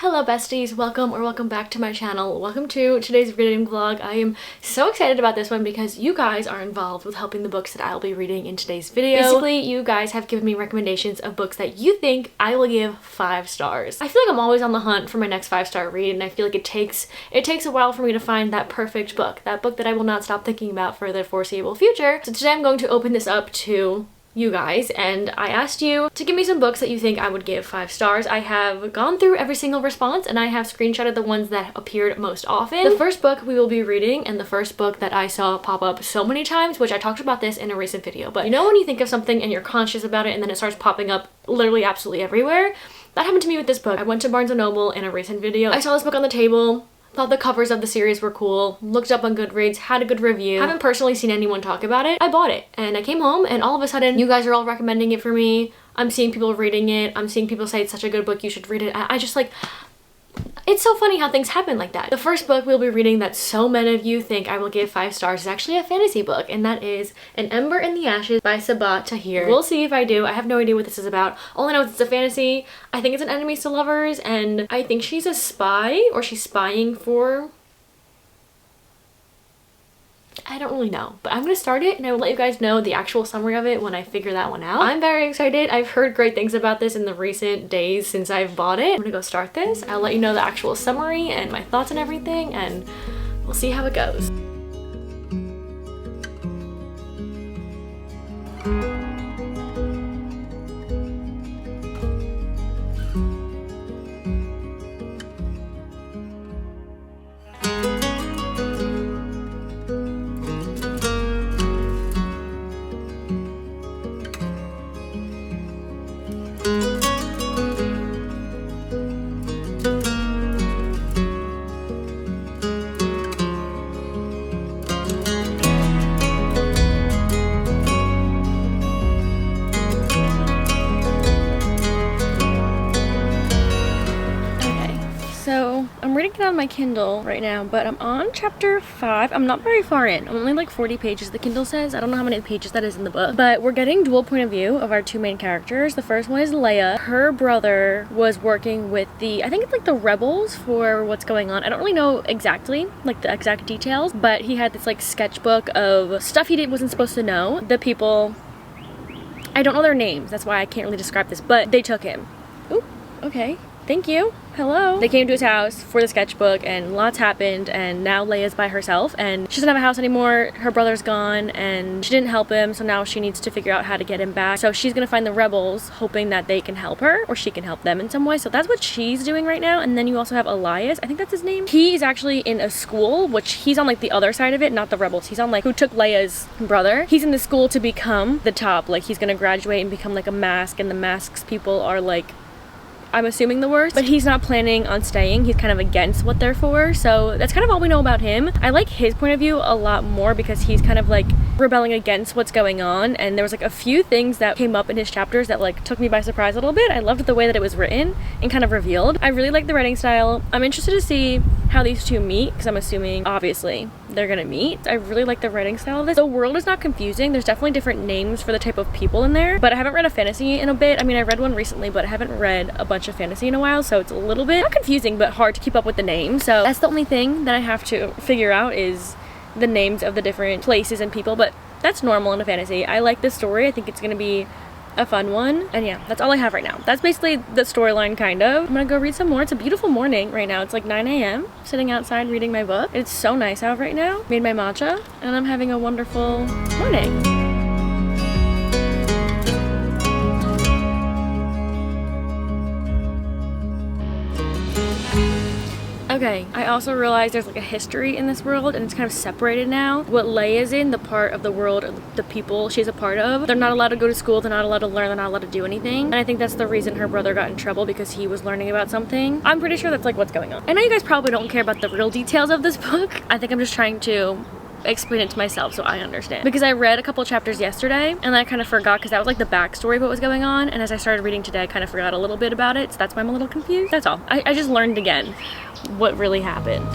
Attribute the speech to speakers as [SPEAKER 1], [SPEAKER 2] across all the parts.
[SPEAKER 1] Hello besties, welcome back to my channel. Welcome to today's reading vlog. I am so excited about this one because you guys are involved with helping the books that I'll be reading in today's video. Basically, you guys have given me recommendations of books that you think I will give 5 stars. I feel like I'm always on the hunt for my next 5-star read, and I feel like it takes a while for me to find that perfect book. That book that I will not stop thinking about for the foreseeable future. So today I'm going to open this up to you guys, and I asked you to give me some books that you think I would give 5 stars. I have gone through every single response and I have screenshotted the ones that appeared most often. The first book we will be reading, and the first book that I saw pop up so many times, which I talked about this in a recent video, but you know when you think of something and you're conscious about it and then it starts popping up literally absolutely everywhere? That happened to me with this book. I went to Barnes & Noble in a recent video. I saw this book on the table, thought the covers of the series were cool, looked up on Goodreads, had a good review. Haven't personally seen anyone talk about it. I bought it and I came home and all of a sudden you guys are all recommending it for me. I'm seeing people reading it. I'm seeing people say it's such a good book, you should read it. I just like, it's so funny how things happen like that. The first book we'll be reading that so many of you think I will give 5 stars is actually a fantasy book, and that is An Ember in the Ashes by Sabaa Tahir. We'll see if I do. I have no idea what this is about. All I know is it's a fantasy. I think it's an enemies to lovers, and I think she's a spy, or she's spying for... I don't really know, but I'm gonna start it and I will let you guys know the actual summary of it when I figure that one out. I'm very excited. I've heard great things about this in the recent days since I've bought it. I'm gonna go start this. I'll let you know the actual summary and my thoughts and everything, and we'll see how it goes. I'm reading it on my Kindle right now, but I'm on chapter 5. I'm not very far in. I'm only like 40 pages, the Kindle says. I don't know how many pages that is in the book. But we're getting dual point of view of our 2 main characters. The first one is Leia. Her brother was working with the, I think it's like the rebels for what's going on. I don't really know exactly, like the exact details, but he had this like sketchbook of stuff he wasn't supposed to know. The people, I don't know their names, that's why I can't really describe this, but they took him. Ooh, okay. Thank you. Hello. They came to his house for the sketchbook and lots happened, and now Leia's by herself and she doesn't have a house anymore. Her brother's gone and she didn't help him, so now she needs to figure out how to get him back. So she's gonna find the rebels, hoping that they can help her or she can help them in some way. So that's what she's doing right now. And then you also have Elias, I think that's his name. He is actually in a school, which he's on like the other side of it, not the rebels. He's on like who took Leia's brother. He's in the school to become the top, like he's gonna graduate and become like a mask, and the masks people are like, I'm assuming the worst, but he's not planning on staying. He's kind of against what they're for, so that's kind of all we know about him. I like his point of view a lot more because he's kind of like rebelling against what's going on, and there was like a few things that came up in his chapters that like took me by surprise a little bit. I loved the way that it was written and kind of revealed. I really like the writing style. I'm interested to see how these two meet because I'm assuming obviously they're gonna meet. I really like the writing style of this. The world is not confusing. There's definitely different names for the type of people in there, but I haven't read a fantasy in a bit. I mean, I read one recently, but I haven't read a bunch of fantasy in a while, so it's a little bit not confusing but hard to keep up with the names. So that's the only thing that I have to figure out is the names of the different places and people, but that's normal in a fantasy. I like this story. I think it's gonna be a fun one, and yeah, that's all I have right now. That's basically the storyline, kind of. I'm gonna go read some more. It's a beautiful morning right now. It's like 9 a.m. sitting outside reading my book. It's so nice out right now. Made my matcha and I'm having a wonderful morning. Okay, I also realized there's like a history in this world and it's kind of separated now. What Leia's in, the part of the world, the people she's a part of, they're not allowed to go to school, they're not allowed to learn, they're not allowed to do anything. And I think that's the reason her brother got in trouble, because he was learning about something. I'm pretty sure that's like what's going on. I know you guys probably don't care about the real details of this book. I think I'm just trying to explain it to myself so I understand, because I read a couple chapters yesterday and then I kind of forgot because that was like the backstory of what was going on, and as I started reading today I kind of forgot a little bit about it, so that's why I'm a little confused. That's all. I just learned again what really happened.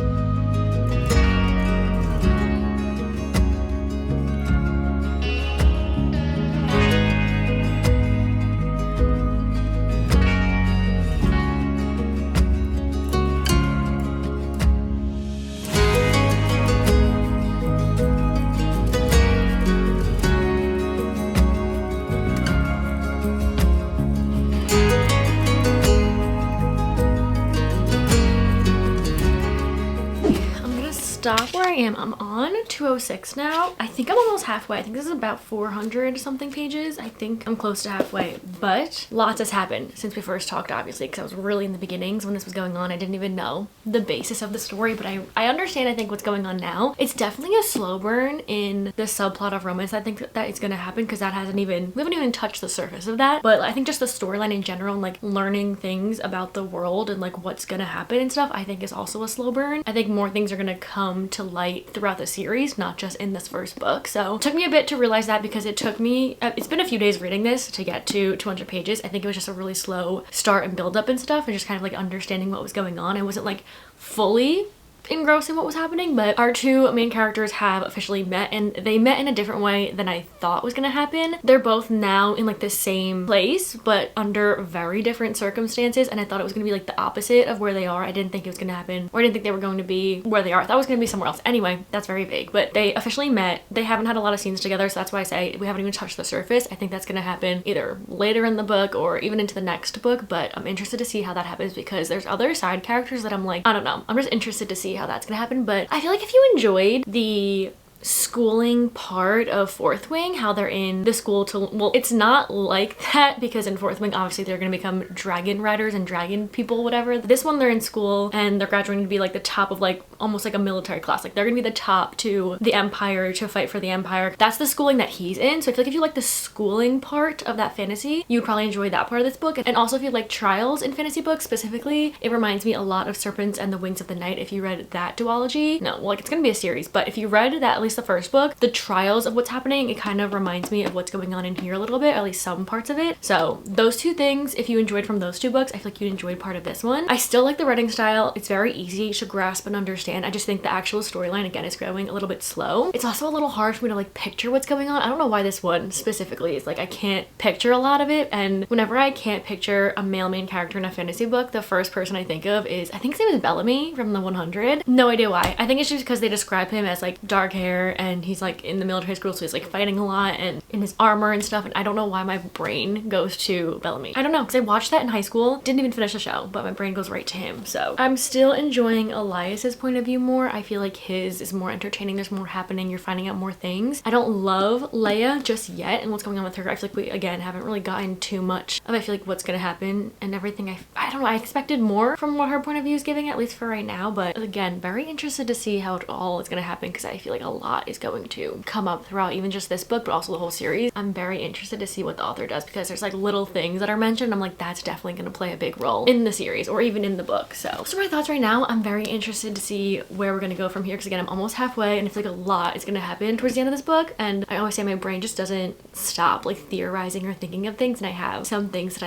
[SPEAKER 1] stop where I am. I'm on 206 now. I think I'm almost halfway. I think this is about 400 something pages. I think I'm close to halfway, but lots has happened since we first talked, obviously, because I was really in the beginnings when this was going on. I didn't even know the basis of the story, but I understand, I think, what's going on now. It's definitely a slow burn in the subplot of romance. I think that it's gonna happen because we haven't even touched the surface of that. But I think just the storyline in general and like learning things about the world and like what's gonna happen and stuff, I think is also a slow burn. I think more things are gonna come to light throughout the series, not just in this first book. So it took me a bit to realize that, because it took me, it's been a few days reading this to get to 200 pages. I think it was just a really slow start and build up and stuff, and just kind of like understanding what was going on. I wasn't like fully engrossed in what was happening, but our two main characters have officially met, and they met in a different way than I thought was gonna happen. They're both now in like the same place, but under very different circumstances, and I thought it was gonna be like the opposite of where they are. I didn't think it was gonna happen, or I didn't think they were going to be where they are. I thought it was gonna be somewhere else. Anyway, that's very vague, but they officially met. They haven't had a lot of scenes together, so that's why I say we haven't even touched the surface. I think that's gonna happen either later in the book or even into the next book, but I'm interested to see how that happens, because there's other side characters that I'm like, I don't know. I'm just interested to see how that's gonna happen. But I feel like if you enjoyed the schooling part of Fourth Wing, how they're in the school to, well, it's not like that, because in Fourth Wing obviously they're gonna become dragon riders and dragon people, whatever. This one, they're in school and they're graduating to be like the top of like almost like a military class. Like they're gonna be the top to the Empire, to fight for the Empire. That's the schooling that he's in. So I feel like if you like the schooling part of that fantasy, you'd probably enjoy that part of this book. And also if you like trials in fantasy books specifically, it reminds me a lot of Serpents and the Wings of the Night. If you read that duology, no, well, like it's gonna be a series, but if you read that, at least the first book, the trials of what's happening, it kind of reminds me of what's going on in here a little bit, at least some parts of it. So those two things, if you enjoyed from those two books, I feel like you enjoyed part of this one. I still like the writing style. It's very easy to grasp and understand. I just think the actual storyline, again, is going a little bit slow. It's also a little hard for me to like picture what's going on. I don't know why this one specifically is like, I can't picture a lot of it, and whenever I can't picture a male main character in a fantasy book, the first person I think of is, I think his name is Bellamy from the 100. No idea why. I think it's just because they describe him as like dark hair and he's like in the military school, so he's like fighting a lot and in his armor and stuff, and I don't know why my brain goes to Bellamy. I don't know, because I watched that in high school, didn't even finish the show, but my brain goes right to him. So I'm still enjoying Elias's point of view more. I feel like his is more entertaining. There's more happening. You're finding out more things. I don't love Leia just yet and what's going on with her. I feel like we, again, haven't really gotten too much of, I feel like, what's gonna happen and everything. I don't know, I expected more from what her point of view is giving, at least for right now, but again, very interested to see how it all is gonna happen, because I feel like a lot is going to come up throughout even just this book, but also the whole series. I'm very interested to see what the author does, because there's like little things that are mentioned. I'm like, that's definitely going to play a big role in the series or even in the book. So those are my thoughts right now. I'm very interested to see where we're going to go from here, because again, I'm almost halfway and I feel like a lot is going to happen towards the end of this book, and I always say my brain just doesn't stop like theorizing or thinking of things, and I have some things that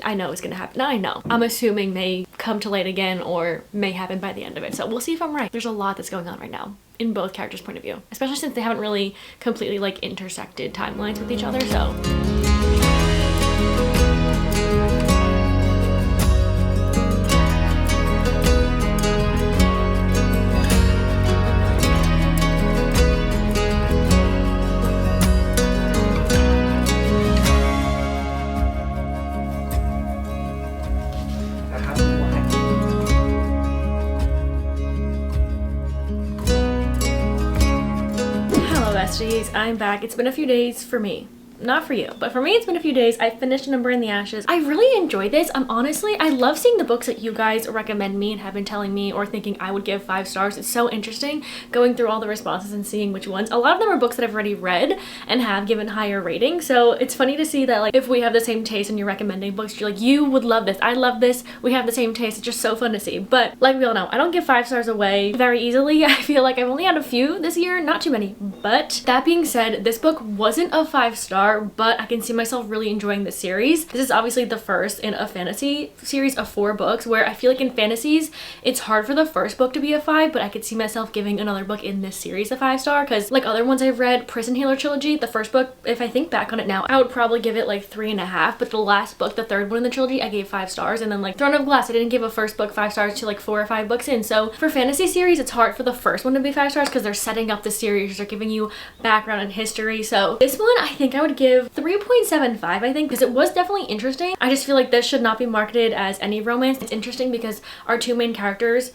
[SPEAKER 1] I know is going to happen. Not I know, I'm assuming may come to light again or may happen by the end of it. So we'll see if I'm right. There's a lot that's going on right now in both characters' point of view, especially since they haven't really completely like intersected timelines with each other. So besties, I'm back. It's been a few days for me. Not for you, but for me, it's been a few days. I finished Ember in the Ashes. I really enjoyed this. I love seeing the books that you guys recommend me and have been telling me or thinking I would give 5 stars. It's so interesting going through all the responses and seeing which ones. A lot of them are books that I've already read and have given higher ratings. So it's funny to see that like if we have the same taste and you're recommending books, you're like, you would love this. I love this. We have the same taste. It's just so fun to see. But like we all know, I don't give 5 stars away very easily. I feel like I've only had a few this year, not too many. But that being said, this book wasn't a 5-star, but I can see myself really enjoying this series. This is obviously the first in a fantasy series of 4 books, where I feel like in fantasies it's hard for the first book to be a 5, but I could see myself giving another book in this series a 5-star, because like other ones I've read, Prison Healer trilogy, the first book, if I think back on it now, I would probably give it like 3.5, but the last book, the third one in the trilogy, I gave 5 stars, and then like Throne of Glass, I didn't give a first book 5 stars to like 4 or 5 books in. So for fantasy series, it's hard for the first one to be 5 stars because they're setting up the series, they're giving you background and history. So this one, I think I would give 3.75, I think, because it was definitely interesting. I just feel like this should not be marketed as any romance. It's interesting because our 2 main characters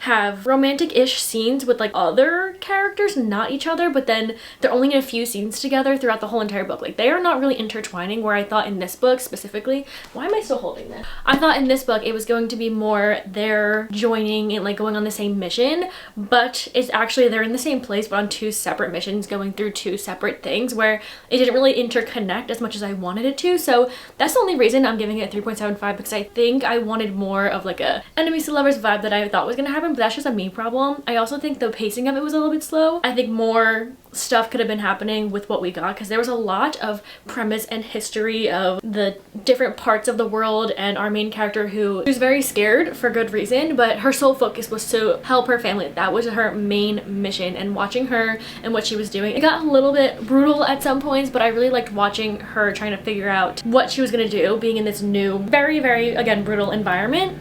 [SPEAKER 1] have romantic-ish scenes with like other characters, not each other, but then they're only in a few scenes together throughout the whole entire book. Like they are not really intertwining, where I thought in this book specifically, why am I still holding this? I thought in this book it was going to be more they're joining and like going on the same mission, but it's actually they're in the same place but on two separate missions going through two separate things, where it didn't really interconnect as much as I wanted it to. So that's the only reason I'm giving it 3.75, because I think I wanted more of like a enemies to lovers vibe that I thought was gonna happen, but that's just a me problem. I also think the pacing of it was a little bit slow. I think more stuff could have been happening with what we got, because there was a lot of premise and history of the different parts of the world, and our main character who was very scared for good reason, but her sole focus was to help her family. That was her main mission, and watching her and what she was doing, it got a little bit brutal at some points, but I really liked watching her trying to figure out what she was gonna do, being in this new, very, very, again, brutal environment.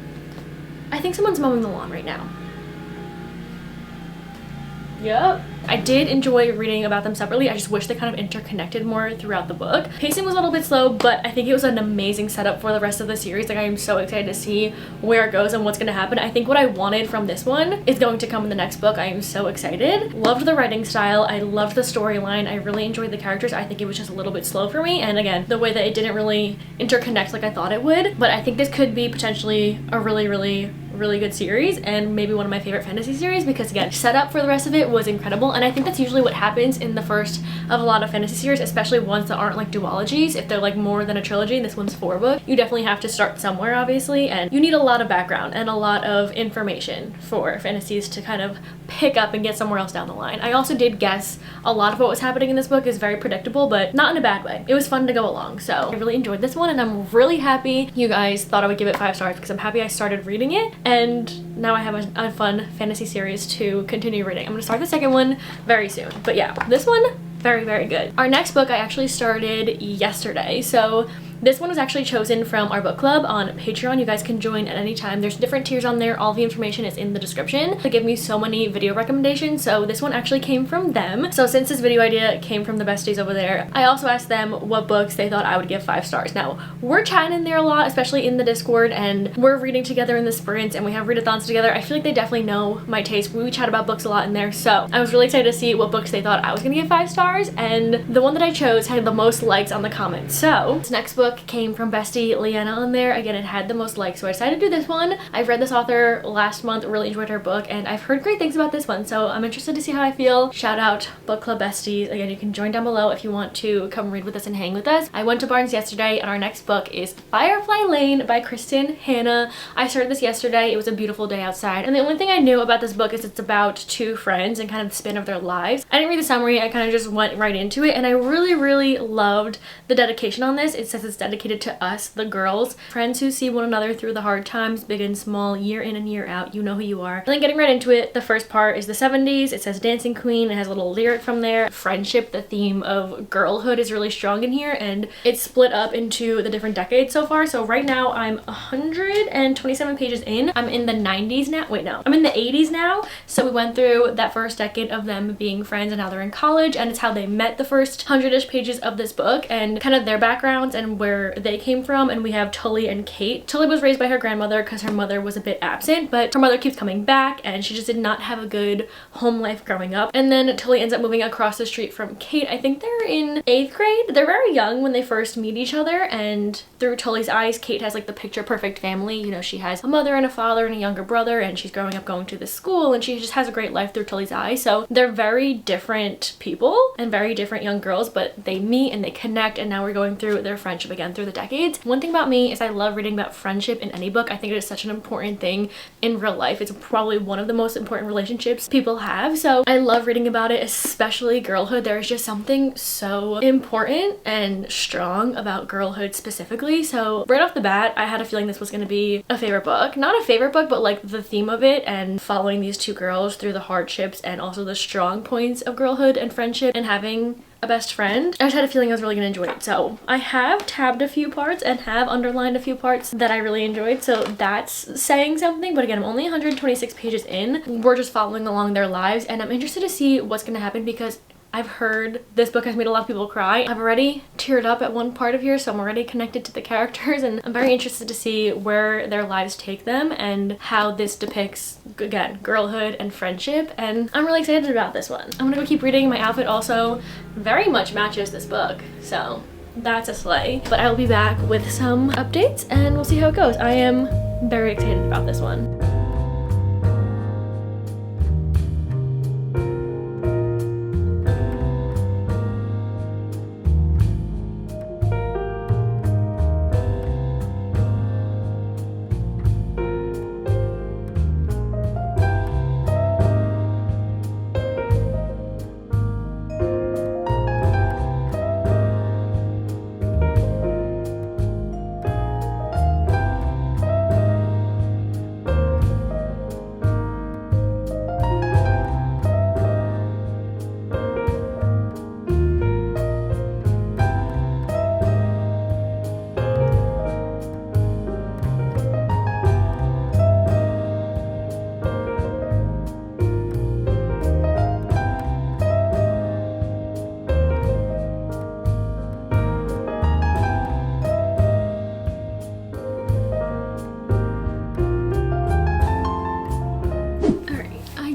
[SPEAKER 1] I think someone's mowing the lawn right now. Yep. I did enjoy reading about them separately. I just wish they kind of interconnected more throughout the book. Pacing was a little bit slow, but I think it was an amazing setup for the rest of the series. Like I am so excited to see where it goes and what's going to happen. I think what I wanted from this one is going to come in the next book. I am so excited. Loved the writing style. I loved the storyline. I really enjoyed the characters. I think it was just a little bit slow for me. And again, the way that it didn't really interconnect like I thought it would. But I think this could be potentially a really good series, and maybe one of my favorite fantasy series, because again, setup for the rest of it was incredible. And I think that's usually what happens in the first of a lot of fantasy series, especially ones that aren't like duologies. If they're like more than a trilogy, and this one's 4 books, you definitely have to start somewhere, obviously, and you need a lot of background and a lot of information for fantasies to kind of pick up and get somewhere else down the line. I also did guess a lot of what was happening in this book is very predictable, but not in a bad way. It was fun to go along, so I really enjoyed this one, and I'm really happy you guys thought I would give it 5 stars, because I'm happy I started reading it, and now I have a fun fantasy series to continue reading. I'm gonna start the second one very soon, but yeah, this one, very, very good. Our next book I actually started yesterday, so this one was actually chosen from our book club on Patreon. You guys can join at any time. There's different tiers on there. All the information is in the description. They give me so many video recommendations, so this one actually came from them. So since this video idea came from the besties over there, I also asked them what books they thought I would give 5 stars. Now, we're chatting in there a lot, especially in the Discord, and we're reading together in the sprints, and we have readathons together. I feel like they definitely know my taste. We chat about books a lot in there, so I was really excited to see what books they thought I was gonna give 5 stars, and the one that I chose had the most likes on the comments. So this next book came from bestie Leanna on there. Again, it had the most likes, so I decided to do this one. I've read this author last month, really enjoyed her book, and I've heard great things about this one, so I'm interested to see how I feel. Shout out book club besties. Again, you can join down below if you want to come read with us and hang with us. I went to Barnes yesterday, and our next book is Firefly Lane by Kristen Hanna. I started this yesterday. It was a beautiful day outside, and the only thing I knew about this book is it's about 2 friends and kind of the spin of their lives. I didn't read the summary. I kind of just went right into it, and I really loved the dedication on this. It says it's dedicated to us, the girls, friends who see one another through the hard times, big and small, year in and year out. You know who you are. And then getting right into it, the first part is the 70s. It says Dancing Queen. It has a little lyric from there. Friendship, the theme of girlhood, is really strong in here, and it's split up into the different decades so far. So right now I'm 127 pages in. I'm in the 90s now. Wait, no. I'm in the 80s now. So we went through that first decade of them being friends, and now they're in college, and it's how they met the first 100-ish pages of this book, and kind of their backgrounds and where they came from. And we have Tully and Kate. Tully was raised by her grandmother because her mother was a bit absent, but her mother keeps coming back, and she just did not have a good home life growing up. And then Tully ends up moving across the street from Kate. I think they're in 8th grade. They're very young when they first meet each other, and through Tully's eyes, Kate has like the picture perfect family. You know, she has a mother and a father and a younger brother, and she's growing up going to this school, and she just has a great life through Tully's eyes. So they're very different people and very different young girls, but they meet and they connect, and now we're going through their friendship again through the decades. One thing about me is I love reading about friendship in any book. I think it is such an important thing in real life. It's probably one of the most important relationships people have, so I love reading about it, especially girlhood. There is just something so important and strong about girlhood specifically. So right off the bat, I had a feeling this was going to be a favorite book. Not a favorite book, but like the theme of it and following these 2 girls through the hardships and also the strong points of girlhood and friendship and having a best friend. I just had a feeling I was really gonna enjoy it. So I have tabbed a few parts and have underlined a few parts that I really enjoyed, so that's saying something. But again, I'm only 126 pages in. We're just following along their lives, and I'm interested to see what's gonna happen, because I've heard this book has made a lot of people cry. I've already teared up at one part of here, so I'm already connected to the characters, and I'm very interested to see where their lives take them and how this depicts, again, girlhood and friendship, and I'm really excited about this one. I'm gonna go keep reading. My outfit also very much matches this book, so that's a slay. But I will be back with some updates and we'll see how it goes. I am very excited about this one.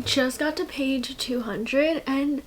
[SPEAKER 1] Just got to page 200 and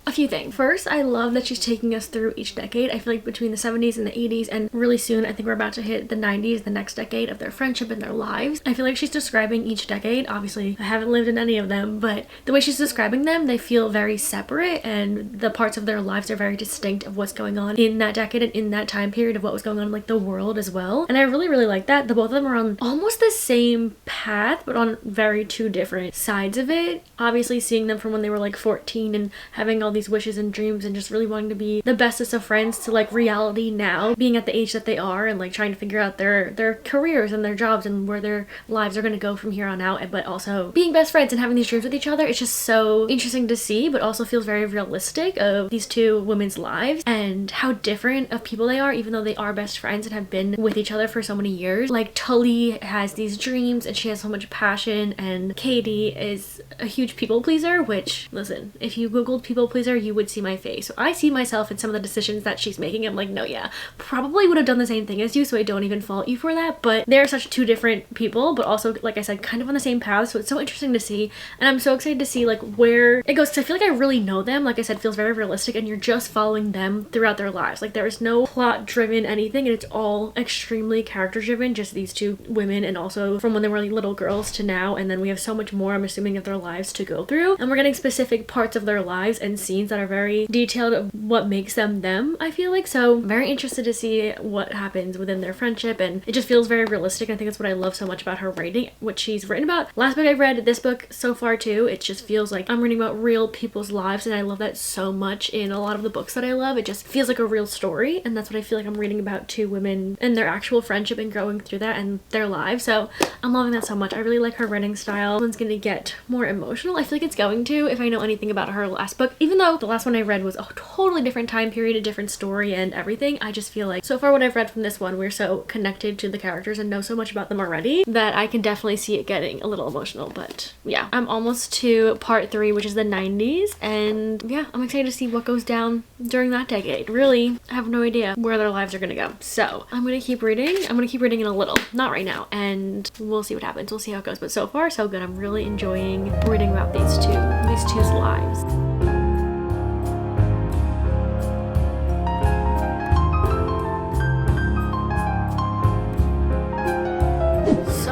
[SPEAKER 1] a few things. First, I love that she's taking us through each decade. I feel like between the 70s and the 80s, and really soon I think we're about to hit the 90s, the next decade of their friendship and their lives. I feel like she's describing each decade. Obviously, I haven't lived in any of them, but the way she's describing them, they feel very separate, and the parts of their lives are very distinct of what's going on in that decade and in that time period of what was going on in like the world as well. And I really like that. The both of them are on almost the same path, but on very two different sides of it. Obviously, seeing them from when they were like 14 and having all these wishes and dreams and just really wanting to be the bestest of friends to like reality now, being at the age that they are and like trying to figure out their careers and their jobs and where their lives are going to go from here on out, but also being best friends and having these dreams with each other. It's just so interesting to see, but also feels very realistic of these two women's lives and how different of people they are, even though they are best friends and have been with each other for so many years. Like Tully has these dreams and she has so much passion, and Katie is a huge people pleaser, which, listen, if you googled people pleaser, you would see my face. So I see myself in some of the decisions that she's making. I'm like, no, yeah, probably would have done the same thing as you, so I don't even fault you for that. But they're such two different people, but also, like I said, kind of on the same path. So it's so interesting to see, and I'm so excited to see like where it goes, because I feel like I really know them. Like I said, feels very realistic, and you're just following them throughout their lives. Like there is no plot driven anything, and it's all extremely character driven, just these two women, and also from when they were like little girls to now. And then we have so much more, I'm assuming, of their lives to go through, and we're getting specific parts of their lives and scenes that are very detailed of what makes them them, I feel like. So I'm very interested to see what happens within their friendship, and it just feels very realistic. I think that's what I love so much about her writing, what she's written about. Last book I read, this book so far too, it just feels like I'm reading about real people's lives, and I love that so much in a lot of the books that I love. It just feels like a real story, and that's what I feel like I'm reading about, two women and their actual friendship and growing through that and their lives. So I'm loving that so much. I really like her writing style. This one's gonna get more emotional. I feel like it's going to, if I know anything about her last book, even though the last one I read was a totally different time period, a different story and everything. I just feel like so far what I've read from this one, we're so connected to the characters and know so much about them already that I can definitely see it getting a little emotional. But yeah, I'm almost to part 3, which is the 90s, and yeah, I'm excited to see what goes down during that decade. Really, I have no idea where their lives are gonna go. So I'm gonna keep reading. I'm gonna keep reading in a little, not right now, and we'll see what happens. We'll see how it goes. But so far so good. I'm really enjoying reading about these two's lives.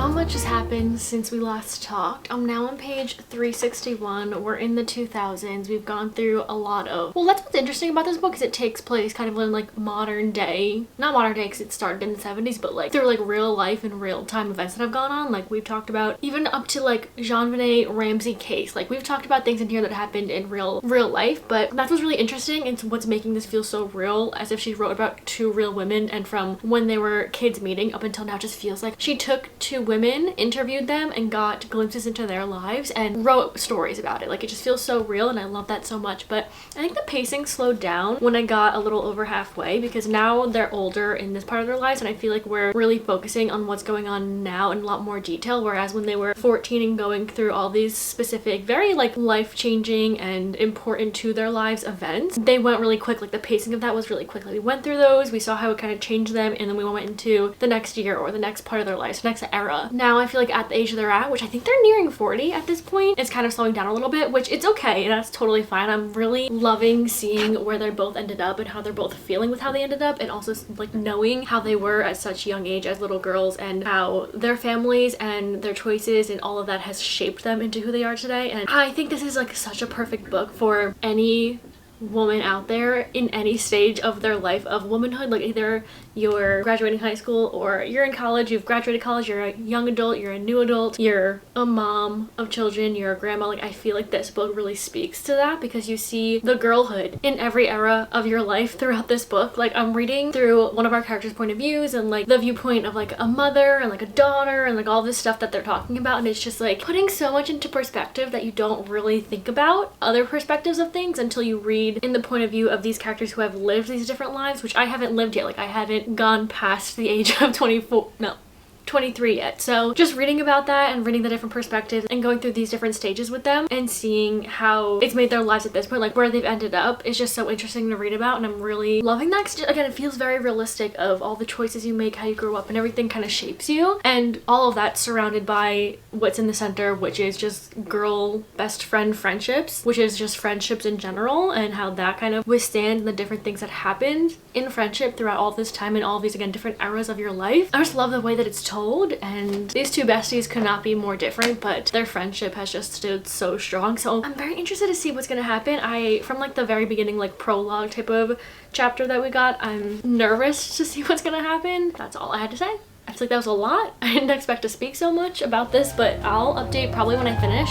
[SPEAKER 1] Much has happened since we last talked. I'm now on page 361. We're in the 2000s. We've gone through a lot of, well, that's what's interesting about this book, is it takes place kind of in like modern day, not modern day because it started in the 70s, but like through like real life and real time events that have gone on. Like we've talked about even up to like Jean-Benet Ramsey case. Like we've talked about things in here that happened in real life, but that's what's really interesting and what's making this feel so real, as if she wrote about two real women, and from when they were kids meeting up until now, just feels like she took to women, interviewed them, and got glimpses into their lives and wrote stories about it. Like, it just feels so real, and I love that so much. But I think the pacing slowed down when I got a little over halfway, because now they're older in this part of their lives, and I feel like we're really focusing on what's going on now in a lot more detail, whereas when they were 14 and going through all these specific, very like life-changing and important to their lives events, they went really quick. Like, the pacing of that was really quick. Like, we went through those, we saw how it kind of changed them, and then we went into the next year or the next part of their lives, the next era. Now I feel like at the age they're at, which I think they're nearing 40 at this point, it's kind of slowing down a little bit, which it's okay, and that's totally fine. I'm really loving seeing where they both ended up and how they're both feeling with how they ended up, and also like knowing how they were at such a young age as little girls, and how their families and their choices and all of that has shaped them into who they are today. And I think this is like such a perfect book for any woman out there in any stage of their life of womanhood. Like, either you're graduating high school or you're in college, you've graduated college, you're a young adult, you're a new adult, you're a mom of children, you're a grandma. Like, I feel like this book really speaks to that, because you see the girlhood in every era of your life throughout this book. Like, I'm reading through one of our characters' point of views, and like the viewpoint of like a mother and like a daughter and like all this stuff that they're talking about, and it's just like putting so much into perspective that you don't really think about other perspectives of things until you read in the point of view of these characters who have lived these different lives, which I haven't lived yet. Like, I haven't gone past the age of 23 yet. So just reading about that and reading the different perspectives and going through these different stages with them and seeing how it's made their lives at this point, like where they've ended up, is just so interesting to read about, and I'm really loving that. 'Cause again, it feels very realistic of all the choices you make, how you grow up, and everything kind of shapes you, and all of that surrounded by what's in the center, which is just girl best friend friendships, which is just friendships in general, and how that kind of withstand the different things that happened in friendship throughout all this time and all of these, again, different eras of your life. I just love the way that it's told, and these two besties could not be more different, but their friendship has just stood so strong. So I'm very interested to see what's gonna happen. From like the very beginning, like prologue type of chapter that we got, I'm nervous to see what's gonna happen. That's all I had to say. I feel like that was a lot. I didn't expect to speak so much about this, but I'll update probably when I finish.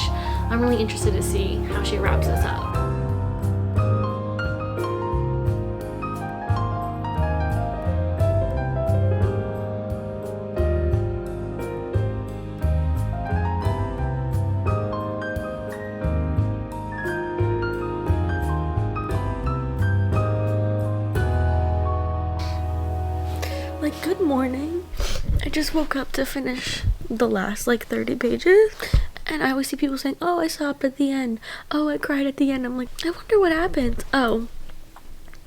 [SPEAKER 1] I'm really interested to see how she wraps this up. Like, good morning. I just woke up to finish the last like 30 pages, and I always see people saying, oh, I sobbed at the end, oh, I cried at the end. I'm like, I wonder what happened. Oh,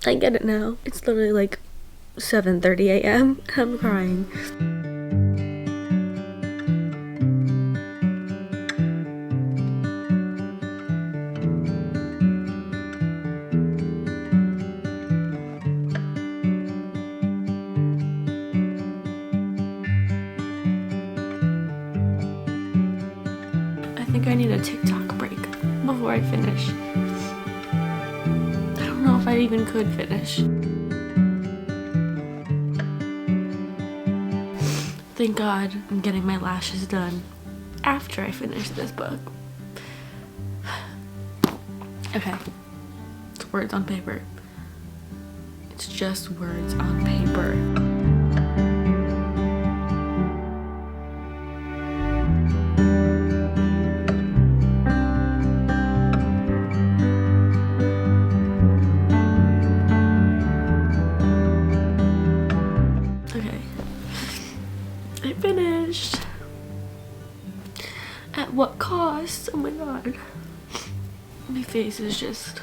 [SPEAKER 1] I get it now. It's literally like 7:30 a.m. I'm crying. I think I need a TikTok break before I finish. I don't know if I even could finish. Thank God I'm getting my lashes done after I finish this book. Okay, it's words on paper. It's just words on paper. Finished. At what cost? Oh my god. My face is just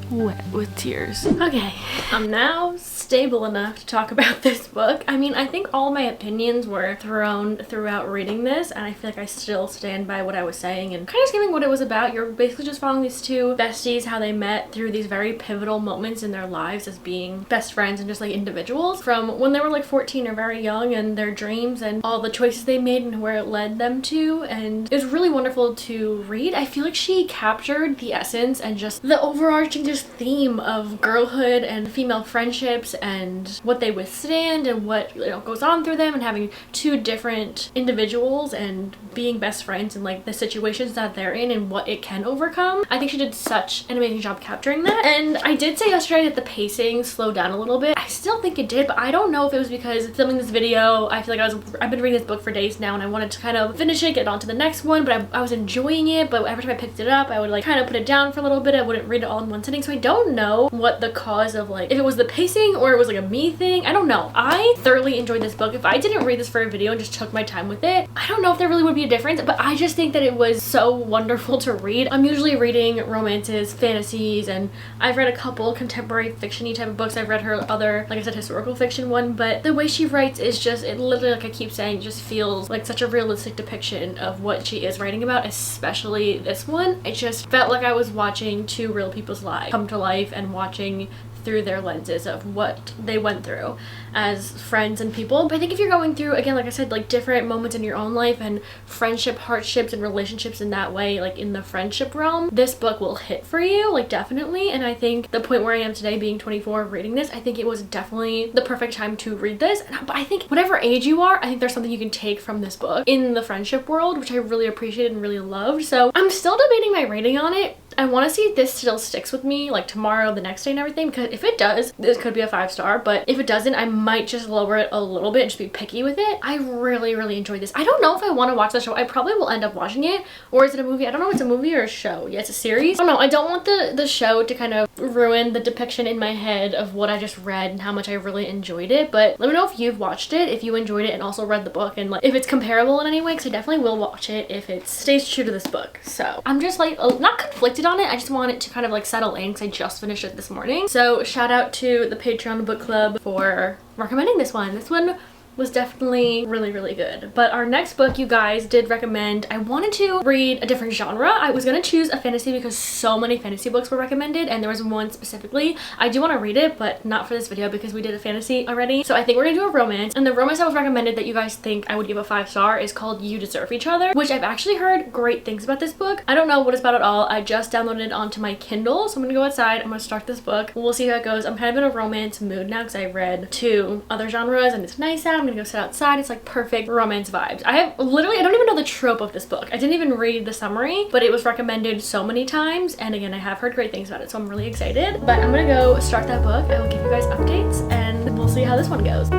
[SPEAKER 1] wet with tears. Okay, I'm now stable enough to talk about this book. I mean, I think all my opinions were thrown throughout reading this, and I feel like I still stand by what I was saying and kind of skimming what it was about. You're basically just following these two besties, how they met through these very pivotal moments in their lives as being best friends and just like individuals, from when they were like 14 or very young, and their dreams and all the choices they made and where it led them to. And it was really wonderful to read. I feel like she captured the essence and just the overarching just theme of girlhood and female friendships and what they withstand and what, you know, goes on through them, and having two different individuals and being best friends and like the situations that they're in and what it can overcome. I think she did such an amazing job capturing that. And I did say yesterday that the pacing slowed down a little bit. I still think it did, but I don't know if it was because filming this video, I feel like I've been reading this book for days now and I wanted to kind of finish it, get on to the next one, but I was enjoying it, but every time I picked it up I would like kind of put it down for a little bit. I wouldn't read it all in one sitting, so I don't know what the cause of, like, if it was the pacing or it was like a me thing. I don't know. I thoroughly enjoyed this book. If I didn't read this for a video and just took my time with it, I don't know if there really would be a difference, but I just think that it was so wonderful to read. I'm usually reading romances, fantasies, and I've read a couple contemporary fiction-y type of books. I've read her other, like I said, historical fiction one, but the way she writes is just, it literally, like I keep saying, just feels like such a realistic depiction of what she is writing about, especially this one. It just felt like I was watching two real people's lives come to life and watching through their lenses of what they went through as friends and people. But I think if you're going through, again, like I said, like different moments in your own life and friendship, hardships, and relationships in that way, like in the friendship realm, this book will hit for you, like definitely. And I think the point where I am today, being 24, reading this, I think it was definitely the perfect time to read this. But I think whatever age you are, I think there's something you can take from this book in the friendship world, which I really appreciated and really loved. So I'm still debating my rating on it. I want to see if this still sticks with me like tomorrow, the next day, and everything, because if it does, this could be a 5-star, but if it doesn't, I might just lower it a little bit and just be picky with it. I really, really enjoyed this. I don't know if I want to watch the show. I probably will end up watching it, or is it a movie? I don't know if it's a movie or a show. Yeah, it's a series. I don't know. I don't want the show to kind of ruin the depiction in my head of what I just read and how much I really enjoyed it, but let me know if you've watched it, if you enjoyed it and also read the book, and like if it's comparable in any way, because I definitely will watch it if it stays true to this book. So I'm just like not conflicted on it. I just want it to kind of like settle in because I just finished it this morning. So shout out to the Patreon book club for recommending this one. This one was definitely really, really good. But our next book, you guys did recommend. I wanted to read a different genre. I was gonna choose a fantasy because so many fantasy books were recommended, and there was one specifically. I do want to read it, but not for this video because we did a fantasy already. So I think we're gonna do a romance, and the romance that was recommended that you guys think I would give a 5-star is called You Deserve Each Other, which I've actually heard great things about this book. I don't know what it's about at all. I just downloaded it onto my Kindle, so I'm gonna go outside. I'm gonna start this book. We'll see how it goes. I'm kind of in a romance mood now because I read 2 other genres and it's nice out. I'm gonna go sit outside. It's like perfect romance vibes. I don't even know the trope of this book. I didn't even read the summary, but it was recommended so many times, and again, I have heard great things about it, so I'm really excited. But I'm gonna go start that book. I will give you guys updates and we'll see how this one goes.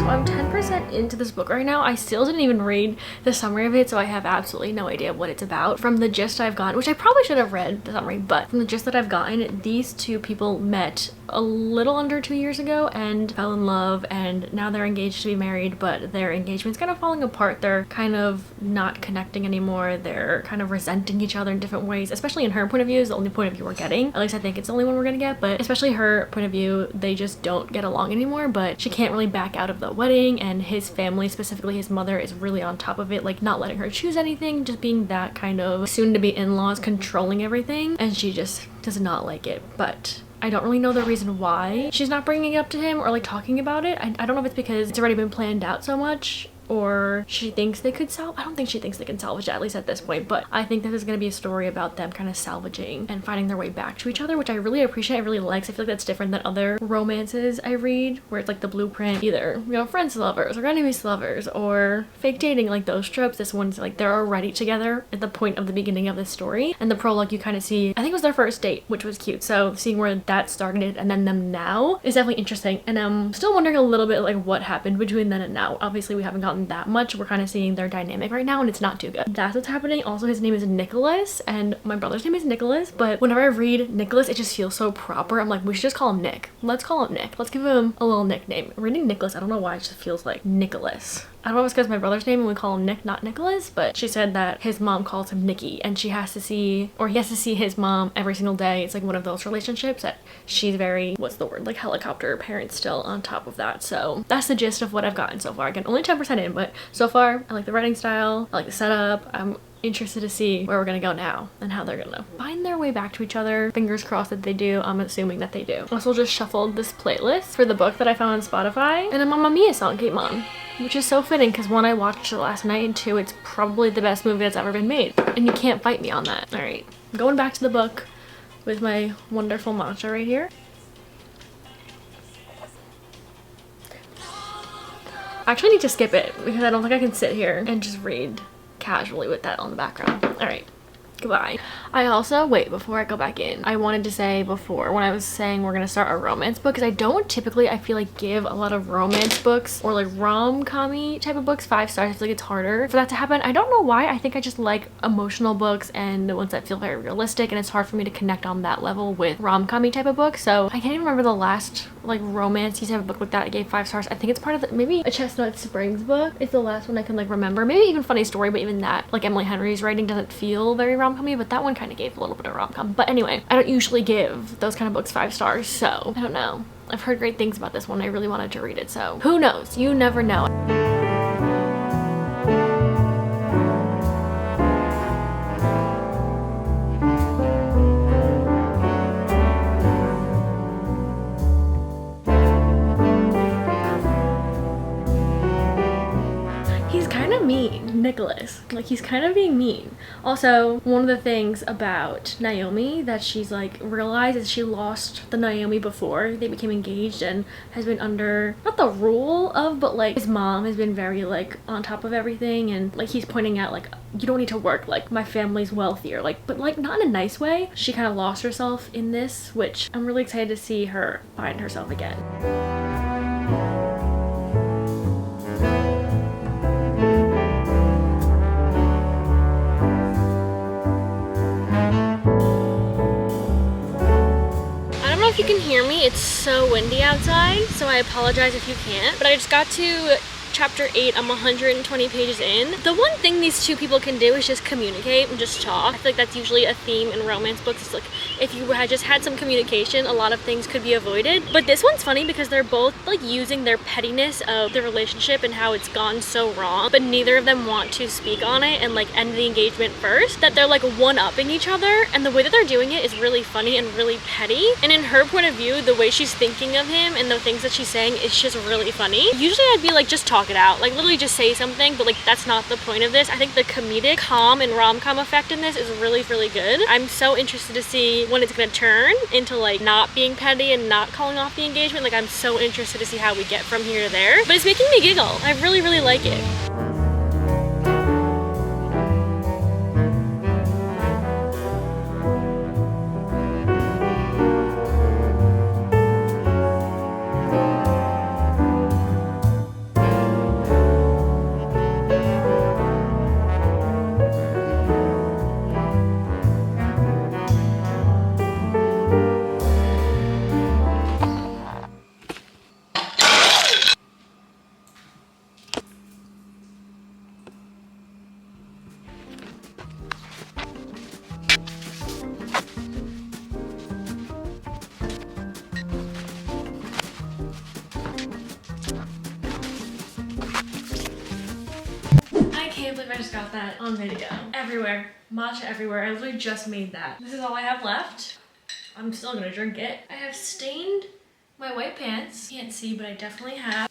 [SPEAKER 1] I'm 10% into this book right now. I still didn't even read the summary of it, so I have absolutely no idea what it's about. From the gist I've gotten, which I probably should have read the summary, but from the gist that I've gotten, these two people met a little under 2 years ago and fell in love, and now they're engaged to be married, but their engagement's kind of falling apart. They're kind of not connecting anymore. They're kind of resenting each other in different ways, especially in her point of view is the only point of view we're getting. At least I think it's the only one we're gonna get, but especially her point of view, they just don't get along anymore, but she can't really back out of the wedding, and his family, specifically his mother, is really on top of it, like not letting her choose anything, just being that kind of soon-to-be in-laws controlling everything, and she just does not like it. But I don't really know the reason why she's not bringing it up to him or like talking about it. I don't know if it's because it's already been planned out so much, or she thinks they could I don't think she thinks they can salvage it, at least at this point, but I think this is going to be a story about them kind of salvaging and finding their way back to each other, which I really appreciate. I really like. So I feel like that's different than other romances I read where it's like the blueprint, either, you know, friends to lovers or enemies to lovers or fake dating, like those tropes. This one's like they're already together at the point of the beginning of the story, and the prologue you kind of see, I think it was their first date, which was cute, so seeing where that started and then them now is definitely interesting. And I'm still wondering a little bit like what happened between then and now. Obviously we haven't gotten that much. We're kind of seeing their dynamic right now, and it's not too good. That's what's happening. Also, his name is Nicholas, and my brother's name is Nicholas, but whenever I read Nicholas, it just feels so proper. I'm like, we should just call him Nick. Let's call him Nick. Let's give him a little nickname. Reading Nicholas, I don't know why, it just feels like Nicholas. I don't know if it's because my brother's name and we call him Nick, not Nicholas, but she said that his mom calls him Nicky and she has to see, or he has to see his mom every single day. It's like one of those relationships that she's very, what's the word, like helicopter parent still on top of that. So that's the gist of what I've gotten so far. Again, only 10% in, but so far I like the writing style, I like the setup. I'm interested to see where we're gonna go now and how they're gonna find their way back to each other. Fingers crossed that they do. I'm assuming that they do. Also just shuffled this playlist for the book that I found on Spotify, and a Mamma Mia song came on, which is so fitting because one, I watched it last night, and two, it's probably the best movie that's ever been made, and you can't fight me on that. All right, I'm going back to the book with my wonderful matcha right here. I actually need to skip it because I don't think I can sit here and just read casually with that on the background. All right, goodbye. I also, wait, before I go back in, I wanted to say before when I was saying we're gonna start a romance book, because I don't typically, I feel like, give a lot of romance books or like rom-com-y type of books 5 stars. I feel like it's harder for that to happen. I don't know why. I think I just like emotional books and the ones that feel very realistic, and it's hard for me to connect on that level with rom-com-y type of books. So I can't even remember the last like romance-y type of book like that I gave 5 stars. I think it's part of the, maybe a Chestnut Springs book is the last one I can like remember. Maybe even Funny Story, but even that, like Emily Henry's writing doesn't feel very rom-com-y, but that one kind of gave a little bit of rom-com. But anyway, I don't usually give those kind of books 5 stars, so I don't know. I've heard great things about this one. I really wanted to read it, so who knows? You never know. Nicholas, like, he's kind of being mean. Also, one of the things about Naomi that she's like realized is she lost the Naomi before they became engaged and has been under, not the rule of, but like his mom has been very like on top of everything, and like he's pointing out like, you don't need to work, like my family's wealthier, like, but like not in a nice way. She kind of lost herself in this, which I'm really excited to see her find herself again. If you can hear me, it's so windy outside, so I apologize if you can't, but I just got to chapter 8. I'm 120 pages in. The one thing these two people can do is just communicate and just talk. I feel like that's usually a theme in romance books. It's like if you had just had some communication, a lot of things could be avoided. But this one's funny because they're both like using their pettiness of the relationship and how it's gone so wrong, but neither of them want to speak on it and like end the engagement first, that they're like one-upping each other, and the way that they're doing it is really funny and really petty. And in her point of view, the way she's thinking of him and the things that she's saying is just really funny. Usually I'd be like, just talk it out, like literally just say something, but like that's not the point of this. I think the comedic, calm, and rom-com effect in this is really, really good. I'm so interested to see when it's gonna turn into like not being petty and not calling off the engagement. Like I'm so interested to see how we get from here to there, but it's making me giggle. I really, really like it. I can't believe I just got that on video. Everywhere. Matcha everywhere. I literally just made that. This is all I have left. I'm still gonna drink it. I have stained my white pants. Can't see, but I definitely have.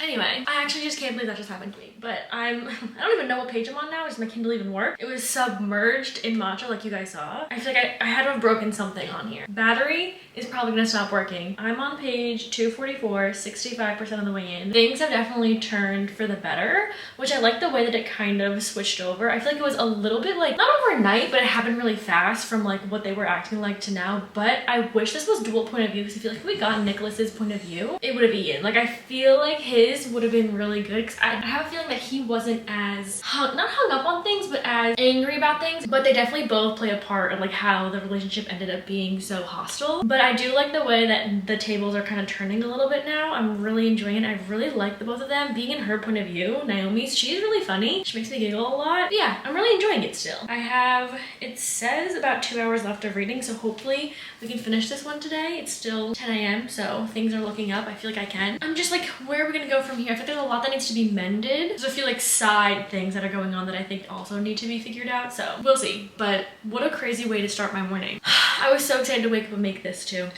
[SPEAKER 1] Anyway, I actually just can't believe that just happened to me. But I don't even know what page I'm on now. Does my Kindle even work? It was submerged in matcha like you guys saw. I feel like I had to have broken something on here. Battery is probably gonna stop working. I'm on page 244, 65% of the way in. Things have definitely turned for the better, which I like the way that it kind of switched over. I feel like it was a little bit like, not overnight, but it happened really fast from like what they were acting like to now. But I wish this was dual point of view, because I feel like if we got Nicholas's point of view, it would have eaten. Like I feel like his his would have been really good because I have a feeling that he wasn't as not hung up on things, but as angry about things. But they definitely both play a part of like how the relationship ended up being so hostile. But I do like the way that the tables are kind of turning a little bit now. I'm really enjoying it. I really like the both of them. Being in her point of view, Naomi's, she's really funny. She makes me giggle a lot. But yeah, I'm really enjoying it still. I have, it says about 2 hours left of reading, so hopefully we can finish this one today. It's still 10 a.m. so things are looking up. I feel like I can. I'm just like, where are we gonna go from here? I feel like there's a lot that needs to be mended. There's a few like side things that are going on that I think also need to be figured out, so we'll see. But what a crazy way to start my morning. I was so excited to wake up and make this too.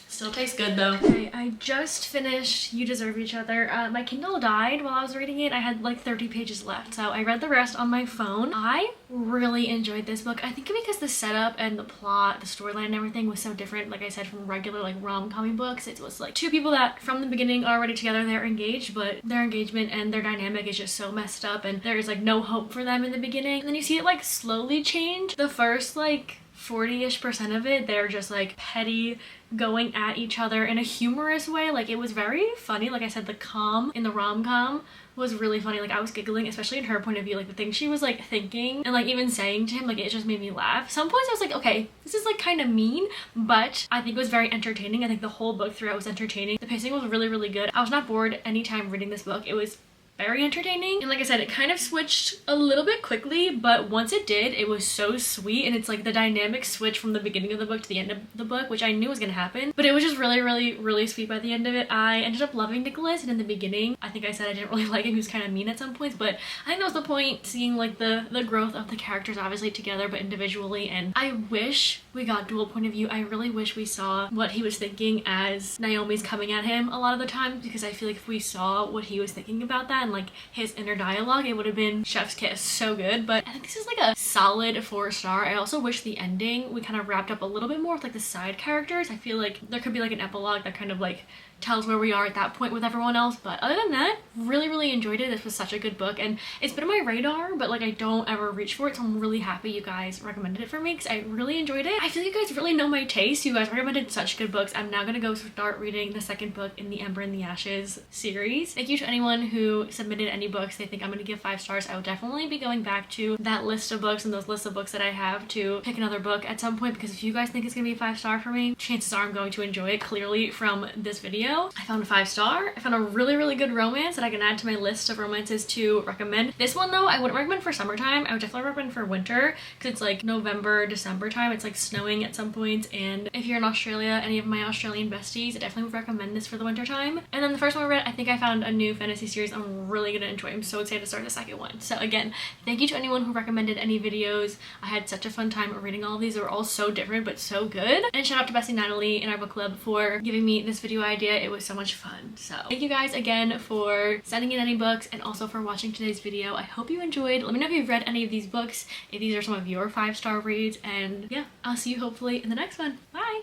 [SPEAKER 1] Still tastes good though. Okay, I just finished You Deserve Each Other. My Kindle died while I was reading it. I had like 30 pages left, so I read the rest on my phone. I really enjoyed this book. I think because the setup and the plot, the storyline and everything was so different, like I said, from regular like rom-com books. It was like two people that from the beginning are already together, they're engaged, but their engagement and their dynamic is just so messed up and there is like no hope for them in the beginning. And then you see it like slowly change. The first like 40-ish% of it, they're just like petty, going at each other in a humorous way. Like it was very funny. Like I said, the calm in the rom-com was really funny. Like I was giggling, especially in her point of view, like the things she was like thinking and like even saying to him, like it just made me laugh. Some points I was like, okay, this is like kind of mean, but I think it was very entertaining. I think the whole book throughout was entertaining. The pacing was really, really good. I was not bored anytime reading this book. It was very entertaining, and like I said, it kind of switched a little bit quickly, but once it did, it was so sweet. And it's like the dynamic switch from the beginning of the book to the end of the book, which I knew was gonna happen, but it was just really, really, really sweet by the end of it. I ended up loving Nicholas, and in the beginning I think I said I didn't really like him. He was kind of mean at some points, but I think that was the point, seeing like the growth of the characters, obviously together but individually. And I wish we got dual point of view. I really wish we saw what he was thinking as Naomi's coming at him a lot of the time, because I feel like if we saw what he was thinking about that and like his inner dialogue, it would have been chef's kiss. So good. But I think this is like a solid 4-star. I also wish the ending we kind of wrapped up a little bit more with like the side characters. I feel like there could be like an epilogue that kind of like tells where we are at that point with everyone else. But other than that, really, really enjoyed it. This was such a good book, and it's been on my radar, but like I don't ever reach for it, so I'm really happy you guys recommended it for me because I really enjoyed it. I feel like you guys really know my taste. You guys recommended such good books. I'm now gonna go start reading the second book in the Ember and the Ashes series. Thank you to anyone who submitted any books they think I'm gonna give 5 stars. I will definitely be going back to that list of books and those lists of books that I have to pick another book at some point, because if you guys think it's gonna be a 5-star for me, chances are I'm going to enjoy it. Clearly from this video, I found a 5-star. I found a really, really good romance that I can add to my list of romances to recommend. This one though, I wouldn't recommend for summertime. I would definitely recommend for winter, because it's like November, December time. It's like snowing at some points, and if you're in Australia, any of my Australian besties, I definitely would recommend this for the winter time. And then the first one I read, I think I found a new fantasy series I'm really gonna enjoy. I'm so excited to start the second one. So again, thank you to anyone who recommended any videos. I had such a fun time reading all of these. They were all so different but so good. And shout out to Bessie Natalie in our book club for giving me this video idea. It was so much fun. So thank you guys again for sending in any books and also for watching today's video. I hope you enjoyed. Let me know if you've read any of these books, if these are some of your 5-star reads, and yeah, I'll see you hopefully in the next one. Bye!